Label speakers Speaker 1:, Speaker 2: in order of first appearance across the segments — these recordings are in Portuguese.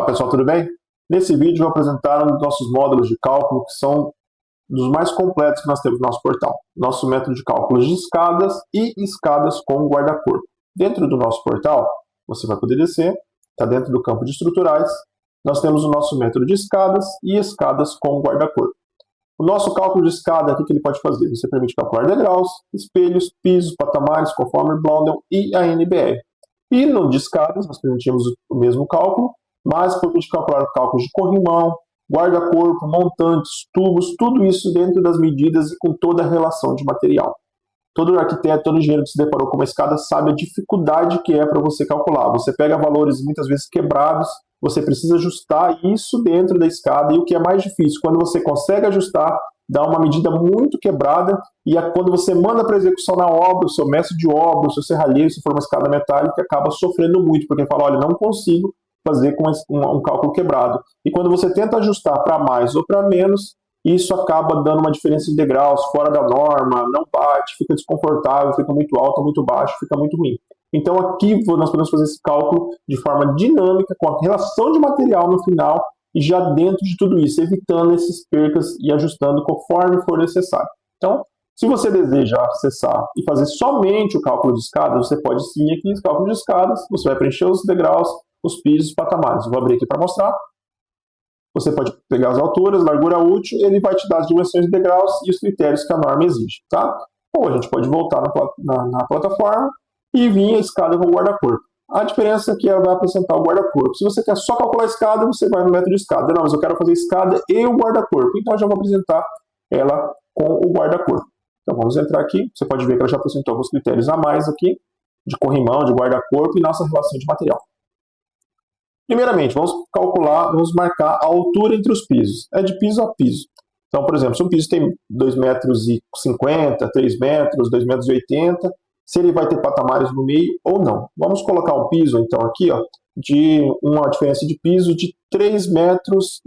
Speaker 1: pessoal, tudo bem? Nesse vídeo eu vou apresentar um dos nossos módulos de cálculo que são dos mais completos que nós temos no nosso portal. Nosso método de cálculo de escadas e escadas com guarda-corpo. Dentro do nosso portal, você vai poder descer, está dentro do campo de estruturais, nós temos o nosso método de escadas e escadas com guarda-corpo. O nosso cálculo de escada, o que ele pode fazer? Você permite calcular degraus, espelhos, pisos, patamares, conforme Blondel e a NBR. E no de escadas, nós permitimos o mesmo cálculo, mas permite calcular cálculos de corrimão, guarda-corpo, montantes, tubos, tudo isso dentro das medidas e com toda a relação de material. Todo arquiteto, todo engenheiro que se deparou com uma escada sabe a dificuldade que é para você calcular. Você pega valores muitas vezes quebrados, você precisa ajustar isso dentro da escada, e o que é mais difícil, quando você consegue ajustar, dá uma medida muito quebrada, e quando você manda para execução na obra, o seu mestre de obra, o seu serralheiro, se for uma escada metálica, acaba sofrendo muito, porque fala, olha, não consigo fazer com um cálculo quebrado. E quando você tenta ajustar para mais ou para menos, isso acaba dando uma diferença de degraus fora da norma, não bate, fica desconfortável, fica muito alto, muito baixo, fica muito ruim. Então aqui nós podemos fazer esse cálculo de forma dinâmica, com a relação de material no final, e já dentro de tudo isso, evitando essas percas e ajustando conforme for necessário. Então, se você deseja acessar e fazer somente o cálculo de escadas, você pode sim aqui, os cálculos de escadas, você vai preencher os degraus, os pisos, os patamares. Eu vou abrir aqui para mostrar. Você pode pegar as alturas, largura útil, ele vai te dar as dimensões de degraus e os critérios que a norma exige, tá? Ou a gente pode voltar na plataforma e vir a escada com o guarda-corpo. A diferença é que ela vai apresentar o guarda-corpo. Se você quer só calcular a escada, você vai no método de escada. Não, mas eu quero fazer a escada e o guarda-corpo. Então eu já vou apresentar ela com o guarda-corpo. Então vamos entrar aqui. Você pode ver que ela já apresentou alguns critérios a mais aqui, de corrimão, de guarda-corpo e nossa relação de material. Primeiramente, vamos calcular, vamos marcar a altura entre os pisos. É de piso a piso. Então, por exemplo, se um piso tem 2,50 m, 3 metros, 2,80 m, se ele vai ter patamares no meio ou não. Vamos colocar um piso, então, aqui, ó, de uma diferença de piso de 3,10 metros.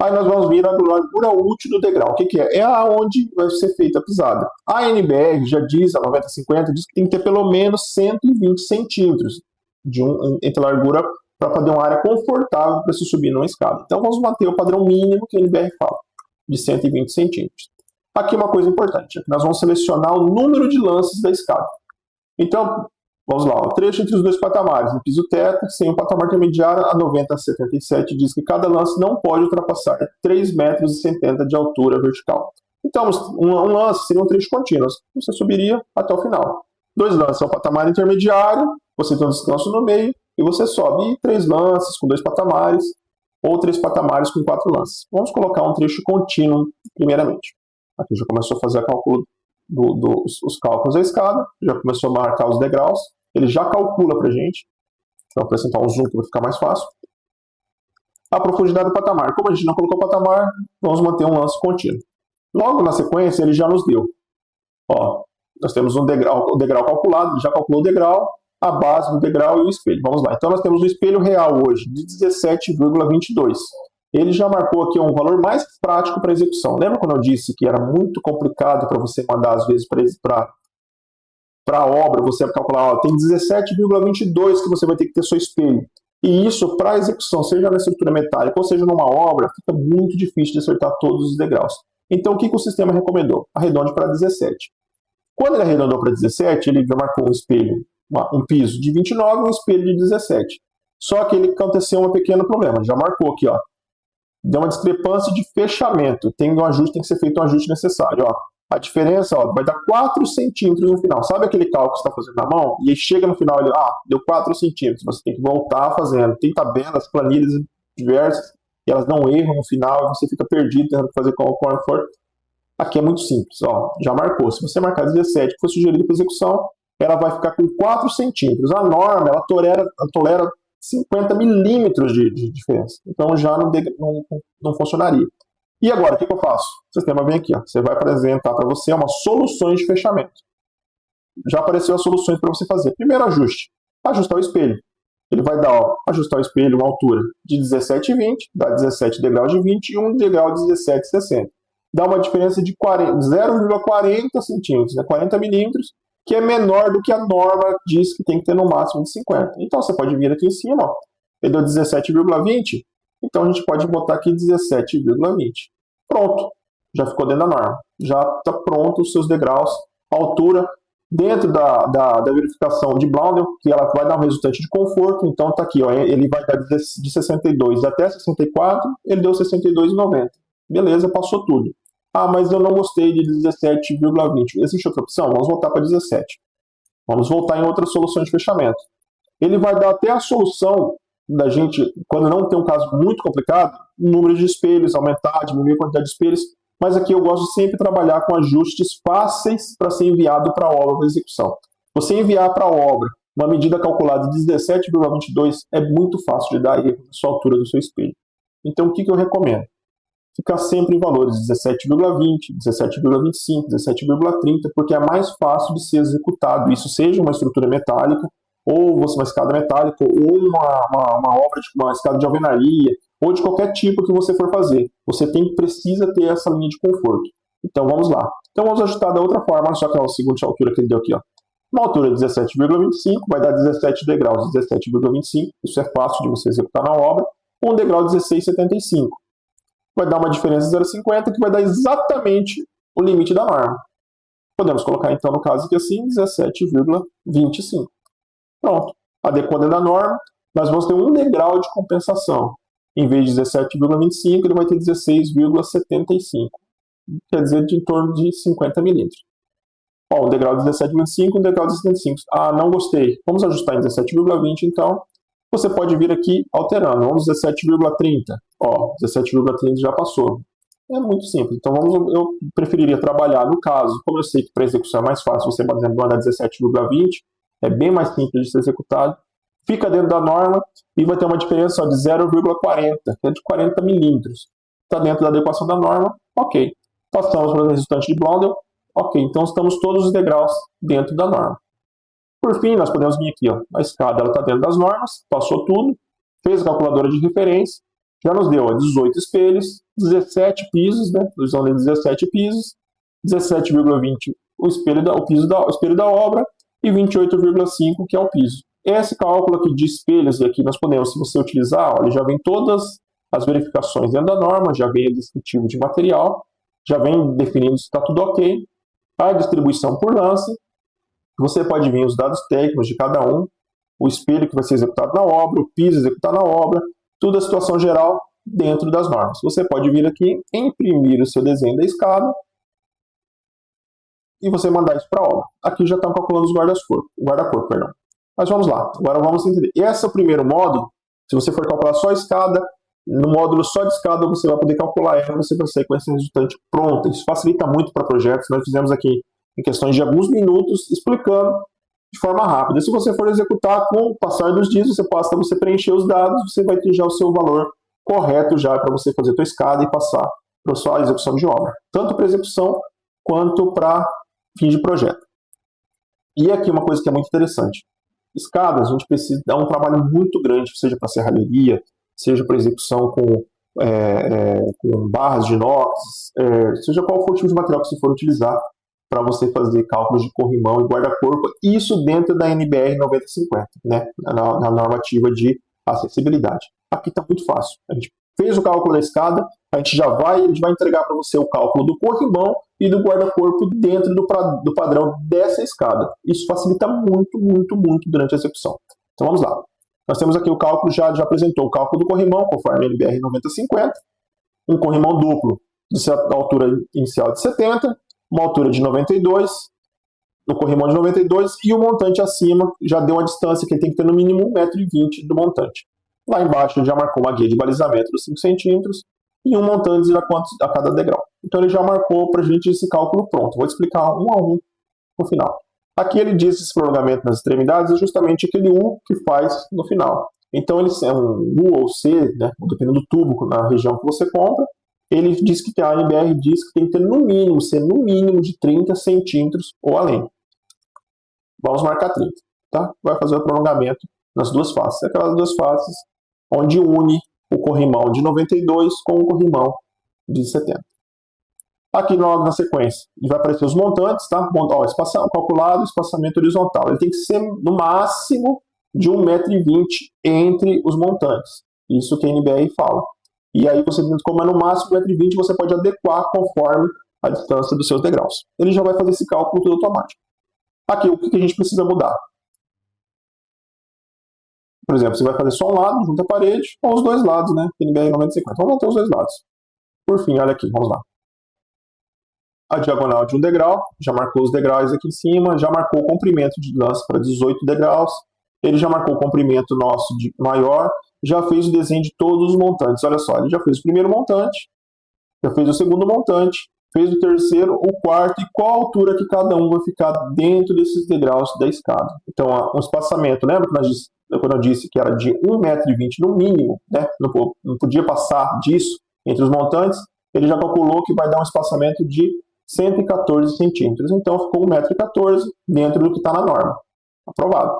Speaker 1: Aí nós vamos vir a largura útil do degrau. O que é? É aonde vai ser feita a pisada. A NBR já diz, a 9050, diz que tem que ter pelo menos 120 centímetros entre largura para fazer uma área confortável para se subir numa escada. Então vamos manter o padrão mínimo que a NBR fala, de 120 centímetros. Aqui uma coisa importante, nós vamos selecionar o número de lances da escada. Então, vamos lá, o trecho entre os dois patamares, no piso teto, sem o patamar intermediário, a 9077 diz que cada lance não pode ultrapassar 3,70 metros de altura vertical. Então, um lance seria um trecho contínuo, você subiria até o final. 2 lances é o patamar intermediário, você tem um descanso no meio, e você sobe. E 3 lances com 2 patamares, ou 3 patamares com 4 lances. Vamos colocar um trecho contínuo, primeiramente. Aqui já começou a fazer os cálculos da escada, já começou a marcar os degraus, ele já calcula para a gente. Vou apresentar um zoom que vai ficar mais fácil. A profundidade do patamar. Como a gente não colocou patamar, vamos manter um lance contínuo. Logo na sequência, ele já nos deu. Ó, nós temos o degrau calculado, ele já calculou o degrau, a base do degrau e o espelho. Vamos lá. Então nós temos o espelho real hoje de 17,22. Ele já marcou aqui um valor mais prático para execução. Lembra quando eu disse que era muito complicado para você mandar, às vezes, para a obra, você calcular, ó, tem 17,22 que você vai ter que ter seu espelho. E isso, para execução, seja na estrutura metálica ou seja numa obra, fica muito difícil de acertar todos os degraus. Então o que o sistema recomendou? Arredonde para 17. Quando ele arredondou para 17, ele já marcou um espelho, um piso de 29 e um espelho de 17. Só que ele aconteceu um pequeno problema. Já marcou aqui, ó. Deu uma discrepância de fechamento. Tem que ser feito um ajuste necessário. Ó. A diferença, ó, vai dar 4 centímetros no final. Sabe aquele cálculo que você está fazendo na mão? E aí chega no final, ele, deu 4 centímetros. Você tem que voltar fazendo. Tem tabelas, planilhas diversas, e elas não erram no final, e você fica perdido tentando fazer conforme for. Aqui é muito simples, ó, já marcou. Se você marcar 17, que foi sugerido para execução, ela vai ficar com 4 centímetros. A norma, ela tolera 50 milímetros de diferença. Então já não funcionaria. E agora, o que eu faço? O sistema vem aqui, ó. Você vai apresentar para você umas soluções de fechamento. Já apareceu as soluções para você fazer. Primeiro ajuste, ajustar o espelho. Ele vai dar, ó, ajustar o espelho, uma altura de 17,20, dá 17 degraus de 20 e um degrau de 17,60. Dá uma diferença de 0,40 centímetros, né, 40 milímetros, que é menor do que a norma diz que tem que ter no máximo de 50. Então você pode vir aqui em cima, ó, ele deu 17,20, então a gente pode botar aqui 17,20. Pronto, já ficou dentro da norma. Já está pronto os seus degraus, a altura, dentro da verificação de Blondel, que ela vai dar um resultante de conforto, então está aqui, ó, ele vai dar de 62 até 64, ele deu 62,90. Beleza, passou tudo. Ah, mas eu não gostei de 17,20. Existe outra opção? Vamos voltar para 17. Vamos voltar em outras soluções de fechamento. Ele vai dar até a solução da gente, quando não tem um caso muito complicado, número de espelhos, aumentar, diminuir a quantidade de espelhos, mas aqui eu gosto de sempre trabalhar com ajustes fáceis para ser enviado para a obra para execução. Você enviar para a obra uma medida calculada de 17,22 é muito fácil de dar erro na sua altura do seu espelho. Então o que eu recomendo? Ficar sempre em valores 17,20, 17,25, 17,30, porque é mais fácil de ser executado. Isso seja uma estrutura metálica, ou uma escada metálica, ou uma obra, tipo uma escada de alvenaria, ou de qualquer tipo que você for fazer. Você precisa ter essa linha de conforto. Então vamos lá. Então vamos ajustar da outra forma, só que é a segunda altura que ele deu aqui. Ó. Uma altura de 17,25, vai dar 17 degraus de 17,25, isso é fácil de você executar na obra. Um degrau de 16,75. Vai dar uma diferença de 0,50, que vai dar exatamente o limite da norma. Podemos colocar, então, no caso aqui assim, 17,25. Pronto. Adequando da norma, nós vamos ter um degrau de compensação. Em vez de 17,25, ele vai ter 16,75. Quer dizer, de em torno de 50 milímetros. Ó, um degrau de 17,25, um degrau de 75. Ah, não gostei. Vamos ajustar em 17,20, então. Você pode vir aqui alterando. Vamos 17,30. Ó, 17,30 já passou. É muito simples. Então eu preferiria trabalhar, no caso, como eu sei que para execução é mais fácil, você, por exemplo, mandar 17,20, é bem mais simples de ser executado. Fica dentro da norma e vai ter uma diferença de 0,40, que é de 40 milímetros. Está dentro da adequação da norma, ok. Passamos para o resultante de Blondel, ok. Então estamos todos os degraus dentro da norma. Por fim, nós podemos vir aqui, ó, a escada está dentro das normas, passou tudo, fez a calculadora de referência, já nos deu 18 espelhos, 17 pisos, né? Usando 17 pisos, 17,20 o espelho da obra e 28,5 que é o piso. Esse cálculo aqui de espelhos, e aqui nós podemos, se você utilizar, olha, já vem todas as verificações dentro da norma, já vem o descritivo de material, já vem definindo se está tudo ok, a distribuição por lance, você pode vir os dados técnicos de cada um, o espelho que vai ser executado na obra, o piso executado na obra, tudo a situação geral dentro das normas. Você pode vir aqui, imprimir o seu desenho da escada e você mandar isso para a obra. Aqui já estão calculando os guarda-corpo, perdão. Mas vamos lá, agora vamos entender. Esse é o primeiro módulo, se você for calcular só a escada, no módulo só de escada você vai poder calcular ela, você vai sair com esse resultante pronto. Isso facilita muito para projetos, nós fizemos aqui em questões de alguns minutos, explicando de forma rápida. Se você for executar com o passar dos dias, você preencher os dados, você vai ter já o seu valor correto já para você fazer a sua escada e passar para a sua execução de obra. Tanto para execução, quanto para fim de projeto. E aqui uma coisa que é muito interessante. Escadas, a gente precisa dar um trabalho muito grande, seja para serralheria, seja para execução com barras de inox, seja qual for o tipo de material que você for utilizar para você fazer cálculos de corrimão e guarda-corpo, isso dentro da NBR 9050, né, na normativa de acessibilidade. Aqui está muito fácil. A gente fez o cálculo da escada, a gente vai entregar para você o cálculo do corrimão e do guarda-corpo dentro do padrão dessa escada. Isso facilita muito, muito, muito durante a execução. Então vamos lá. Nós temos aqui o cálculo, já apresentou o cálculo do corrimão, conforme a NBR 9050, um corrimão duplo de altura inicial de 70, uma altura de 92, no corrimão de 92, e o montante acima já deu uma distância que ele tem que ter no mínimo 1,20 m do montante. Lá embaixo ele já marcou uma guia de balizamento dos 5 centímetros e um montante a cada degrau. Então ele já marcou para a gente esse cálculo pronto. Vou explicar um a um no final. Aqui ele diz que esse prolongamento nas extremidades é justamente aquele U que faz no final. Então ele é um U ou C, né, dependendo do tubo na região que você compra. Ele diz que a ANBR diz que tem que ter no mínimo de 30 centímetros ou além. Vamos marcar 30, tá? Vai fazer o prolongamento nas duas faces. Aquelas duas faces onde une o corrimão de 92 com o corrimão de 70. Aqui logo na sequência, vai aparecer os montantes, tá? Ó, calculado, espaçamento horizontal. Ele tem que ser no máximo de 1,20 m entre os montantes. Isso que a NBR fala. E aí você, como é no máximo 1,20 m, você pode adequar conforme a distância dos seus degraus. Ele já vai fazer esse cálculo tudo automático. Aqui, o que a gente precisa mudar? Por exemplo, você vai fazer só um lado, junto à parede, ou os dois lados, né? NBR 90/50. Vamos manter os dois lados. Por fim, olha aqui, vamos lá. A diagonal de um degrau, já marcou os degraus aqui em cima, já marcou o comprimento de lança para 18 degraus, ele já marcou o comprimento nosso de maior, já fez o desenho de todos os montantes. Olha só, ele já fez o primeiro montante, já fez o segundo montante, fez o terceiro, o quarto, e qual a altura que cada um vai ficar dentro desses degraus da escada. Então, um espaçamento, lembra quando eu disse que era de 1,20 m no mínimo, né? Não podia passar disso entre os montantes, ele já calculou que vai dar um espaçamento de 114 centímetros. Então, ficou 1,14 m dentro do que está na norma. Aprovado.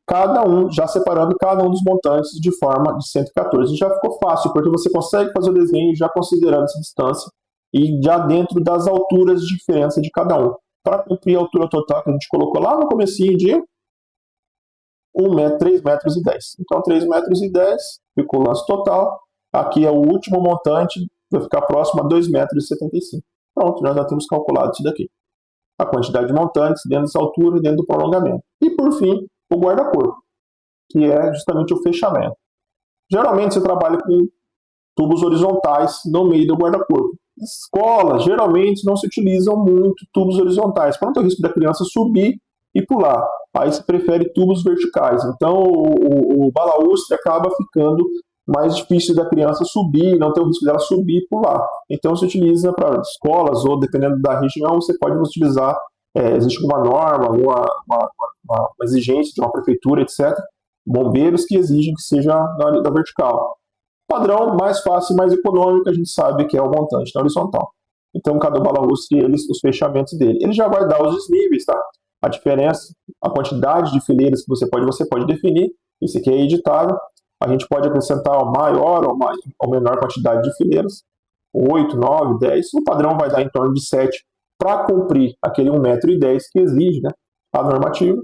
Speaker 1: Cada um, já separando cada um dos montantes de forma de 114. Já ficou fácil, porque você consegue fazer o desenho já considerando essa distância e já dentro das alturas de diferença de cada um. Para cumprir a altura total que a gente colocou lá no comecinho de 3,10 metros. Então, 3,10 metros ficou o lance total. Aqui é o último montante, vai ficar próximo a 2,75 metros. Pronto, nós já temos calculado isso daqui. A quantidade de montantes dentro dessa altura e dentro do prolongamento. E, por fim, o guarda-corpo, que é justamente o fechamento. Geralmente, você trabalha com tubos horizontais no meio do guarda-corpo. Escolas, geralmente, não se utilizam muito tubos horizontais, para não ter o risco da criança subir e pular. Aí se prefere tubos verticais. Então, o balaústre acaba ficando mais difícil da criança subir, não ter o risco dela subir e pular. Então, se utiliza para escolas, ou dependendo da região, você pode utilizar, existe uma norma, uma exigência de uma prefeitura, etc., bombeiros que exigem que seja da vertical. Padrão mais fácil e mais econômico, a gente sabe que é o montante na horizontal. Então, cada balaústre, os fechamentos dele. Ele já vai dar os desníveis, tá? A diferença, a quantidade de fileiras que você pode definir. Isso aqui é editável. A gente pode acrescentar maior ou menor quantidade de fileiras. 8, 9, 10. O padrão vai dar em torno de 7 para cumprir aquele 1,10 m que exige, né, a normativa.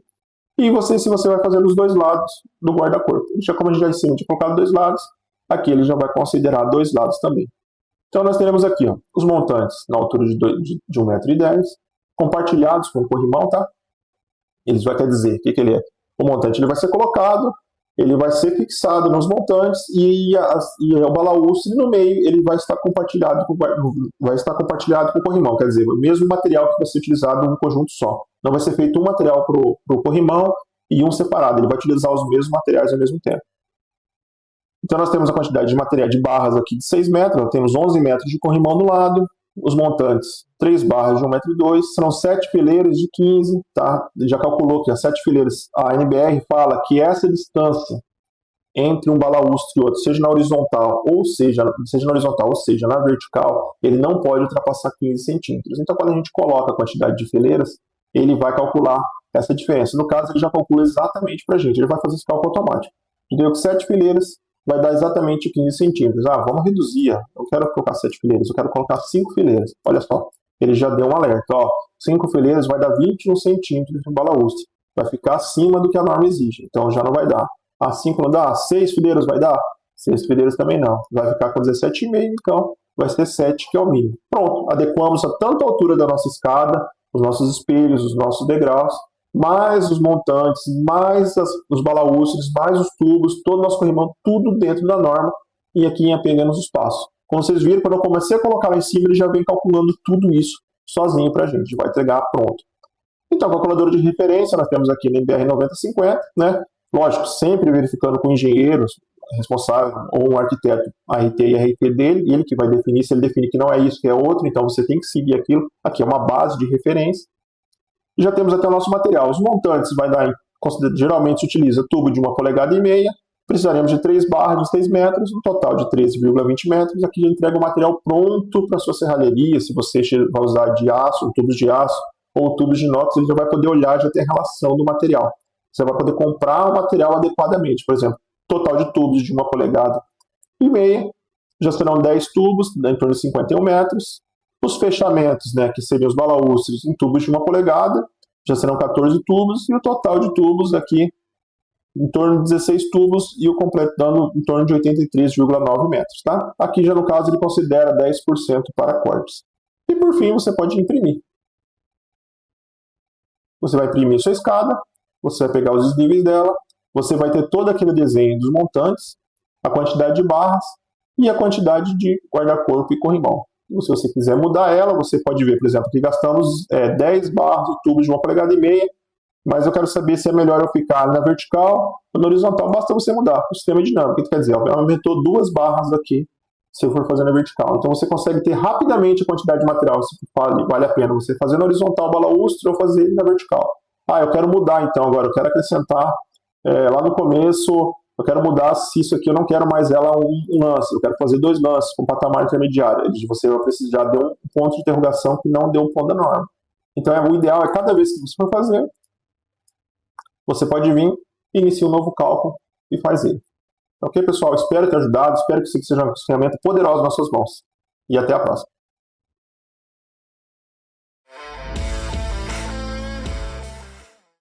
Speaker 1: E se você vai fazer nos dois lados do guarda-corpo. Como a gente já ensinou de colocar dois lados, aqui ele já vai considerar dois lados também. Então nós teremos aqui os montantes na altura de 1,10 m, compartilhados com o corrimão, tá? Eles vai quer dizer o que ele é. O montante ele vai ser colocado, ele vai ser fixado nos montantes e o balaústre no meio ele vai estar compartilhado com o corrimão. Quer dizer, o mesmo material que vai ser utilizado num conjunto só. Não vai ser feito um material para o corrimão e um separado. Ele vai utilizar os mesmos materiais ao mesmo tempo. Então nós temos a quantidade de material de barras aqui de 6 metros, nós temos 11 metros de corrimão do lado, os montantes, 3 barras de 1,2 m, serão 7 fileiras de 15, tá? Ele já calculou que as 7 fileiras, a NBR fala que essa distância entre um balaústre e outro, seja na horizontal ou seja na vertical, ele não pode ultrapassar 15 centímetros. Então quando a gente coloca a quantidade de fileiras, ele vai calcular essa diferença. No caso, ele já calcula exatamente para a gente, ele vai fazer esse cálculo automático. Deu que 7 fileiras vai dar exatamente 15 centímetros. Vamos reduzir. Eu quero colocar 7 fileiras, eu quero colocar 5 fileiras. Olha só, ele já deu um alerta. 5 fileiras vai dar 21 centímetros no balaústre. Vai ficar acima do que a norma exige. Então já não vai dar. 5 não dá? 6 fileiras vai dar? 6 fileiras também não. Vai ficar com 17,5, então vai ser 7, que é o mínimo. Pronto, adequamos a tanto a altura da nossa escada, os nossos espelhos, os nossos degraus, mais os montantes, mais os balaústres, mais os tubos, todo o nosso corrimão, tudo dentro da norma, e aqui em apenas os passos. Como vocês viram, quando eu comecei a colocar lá em cima, ele já vem calculando tudo isso sozinho para a gente, vai entregar pronto. Então, a calculadora de referência, nós temos aqui na NBR 90/50, né? Lógico, sempre verificando com engenheiros responsável, ou um arquiteto, a RT e a RT dele, ele que vai definir, se ele definir que não é isso, que é outro, então você tem que seguir aquilo. Aqui é uma base de referência. E já temos até o nosso material. Os montantes vai dar, geralmente se utiliza tubo de 1,5 polegadas, precisaremos de 3 barras de 6 metros, um total de 13,20 metros. Aqui já entrega o material pronto para sua serralheria, se você vai usar de aço, tubos de aço ou tubos de inox, ele já vai poder olhar, já tem a relação do material. Você vai poder comprar o material adequadamente. Por exemplo, total de tubos de 1,5 polegadas, já serão 10 tubos, em torno de 51 metros. Os fechamentos, né, que seriam os balaústres em tubos de 1 polegada, já serão 14 tubos, e o total de tubos aqui em torno de 16 tubos e o completo dando em torno de 83,9 metros. Tá? Aqui já no caso ele considera 10% para cortes. E por fim você pode imprimir. Você vai imprimir sua escada, você vai pegar os desníveis dela, você vai ter todo aquele desenho dos montantes, a quantidade de barras e a quantidade de guarda-corpo e corrimão. Se você quiser mudar ela, você pode ver, por exemplo, que gastamos 10 barras de tubos de 1,5 kg, mas eu quero saber se é melhor eu ficar na vertical ou na horizontal. Basta você mudar o sistema dinâmico. Quer dizer, aumentou 2 barras aqui se eu for fazer na vertical. Então você consegue ter rapidamente a quantidade de material. Se vale a pena você fazer na horizontal balaústre ou fazer na vertical. Eu quero mudar então agora, eu quero acrescentar lá no começo, eu quero mudar se isso aqui eu não quero mais ela um lance, eu quero fazer 2 lances com patamar intermediário. Você vai precisar de um ponto de interrogação que não deu um ponto da norma. Então o ideal é cada vez que você for fazer, você pode vir, iniciar um novo cálculo e faz ele. Ok, pessoal? Espero ter ajudado, espero que isso seja uma ferramenta poderosa nas suas mãos. E até a próxima.